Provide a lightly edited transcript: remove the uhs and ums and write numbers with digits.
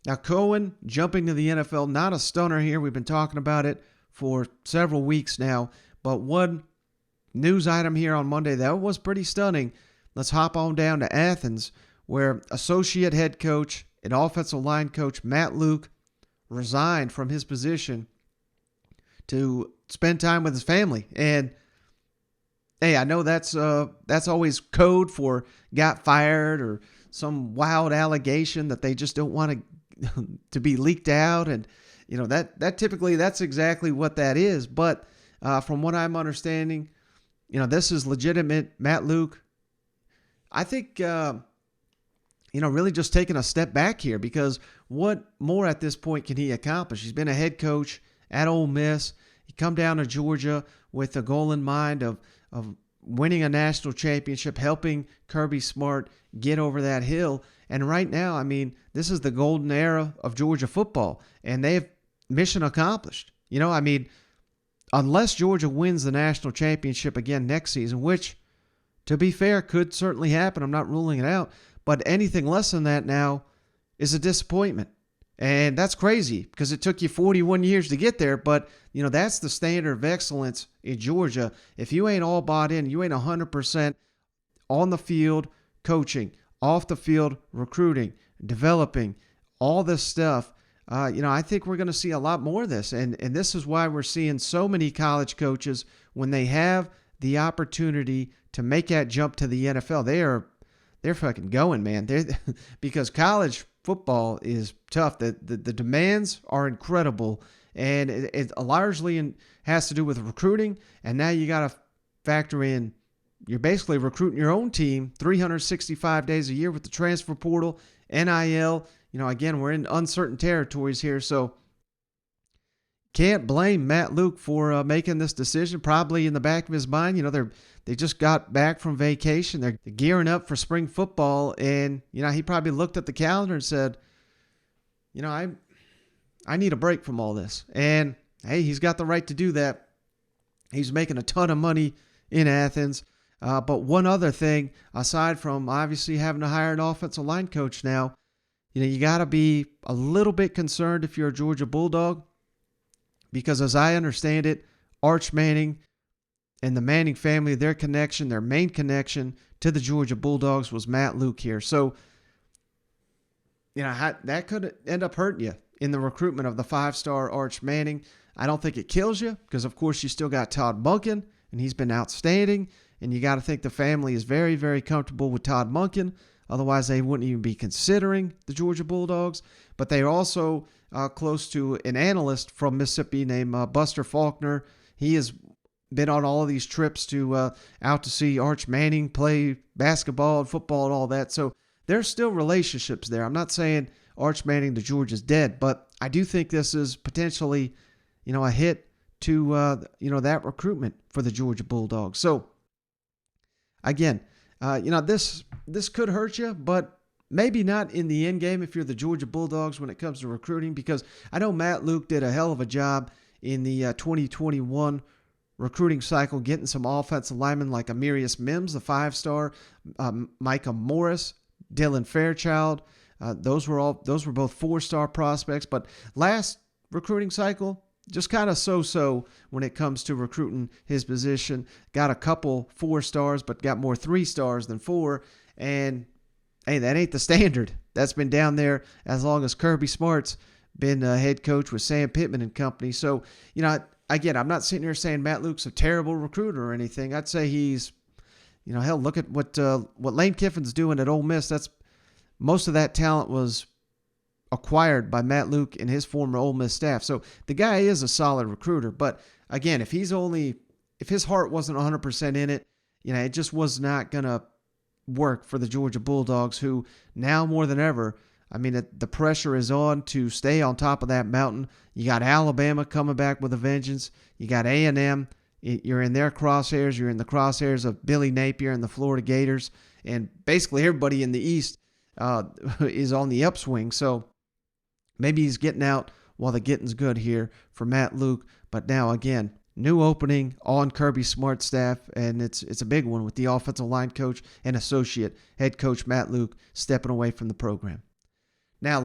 Now, Cohen jumping to the NFL, not a stunner here. We've been talking about it for several weeks now. But one news item here on Monday that was pretty stunning. Let's hop on down to Athens, where associate head coach and offensive line coach Matt Luke resigned from his position to spend time with his family. And hey, I know that's always code for got fired or some wild allegation that they just don't want to be leaked out, and that typically that's exactly what that is. But from what I'm understanding, this is legitimate. Matt Luke, I think, really just taking a step back here, because what more at this point can he accomplish? He's been a head coach at Ole Miss. He come down to Georgia with a goal in mind of winning a national championship, helping Kirby Smart get over that hill. And right now, I mean, this is the golden era of Georgia football, and they have mission accomplished. Unless Georgia wins the national championship again next season, which, to be fair, could certainly happen. I'm not ruling it out. But anything less than that now is a disappointment. And that's crazy because it took you 41 years to get there. But, that's the standard of excellence in Georgia. If you ain't all bought in, you ain't 100% on the field coaching, off the field recruiting, developing, all this stuff, I think we're going to see a lot more of this. And this is why we're seeing so many college coaches, when they have the opportunity to make that jump to the NFL, they're fucking going, man. Because college football is tough. The demands are incredible, and it largely has to do with recruiting. And now you got to factor in, you're basically recruiting your own team 365 days a year with the transfer portal, NIL. Again, we're in uncertain territories here, so can't blame Matt Luke for making this decision. Probably in the back of his mind, they just got back from vacation. They're gearing up for spring football, and he probably looked at the calendar and said, I need a break from all this. And hey, he's got the right to do that. He's making a ton of money in Athens. But one other thing, aside from obviously having to hire an offensive line coach now, you got to be a little bit concerned if you're a Georgia Bulldog, because as I understand it, Arch Manning and the Manning family, their main connection to the Georgia Bulldogs was Matt Luke here. So, that could end up hurting you in the recruitment of the 5-star Arch Manning. I don't think it kills you because, of course, you still got Todd Monken, and he's been outstanding. And you got to think the family is very, very comfortable with Todd Monken. Otherwise, they wouldn't even be considering the Georgia Bulldogs. But they are also close to an analyst from Mississippi named Buster Faulkner. He has been on all of these trips to out to see Arch Manning play basketball and football and all that. So there's still relationships there. I'm not saying Arch Manning to Georgia's dead, but I do think this is potentially, a hit to that recruitment for the Georgia Bulldogs. So again, this could hurt you, but maybe not in the end game if you're the Georgia Bulldogs when it comes to recruiting, because I know Matt Luke did a hell of a job in the 2021 recruiting cycle, getting some offensive linemen like Amirius Mims, the 5-star, Micah Morris, Dylan Fairchild. Those were both 4-star prospects, but last recruiting cycle, just kind of so-so when it comes to recruiting his position. Got a couple 4-stars, but got more 3-stars than 4. And hey, that ain't the standard. That's been down there as long as Kirby Smart's been head coach with Sam Pittman and company. So, again, I'm not sitting here saying Matt Luke's a terrible recruiter or anything. I'd say he's, hell, look at what Lane Kiffin's doing at Ole Miss. Most of that talent was acquired by Matt Luke and his former Ole Miss staff. So the guy is a solid recruiter. But again, if his heart wasn't 100% in it, it just was not going to work for the Georgia Bulldogs, who now more than ever, the pressure is on to stay on top of that mountain. You got Alabama coming back with a vengeance. You got A&M. You're in their crosshairs. You're in the crosshairs of Billy Napier and the Florida Gators. And basically everybody in the East is on the upswing. So maybe he's getting out while the getting's good here for Matt Luke. But now, again, new opening on Kirby Smart's staff, and it's a big one with the offensive line coach and associate head coach Matt Luke stepping away from the program.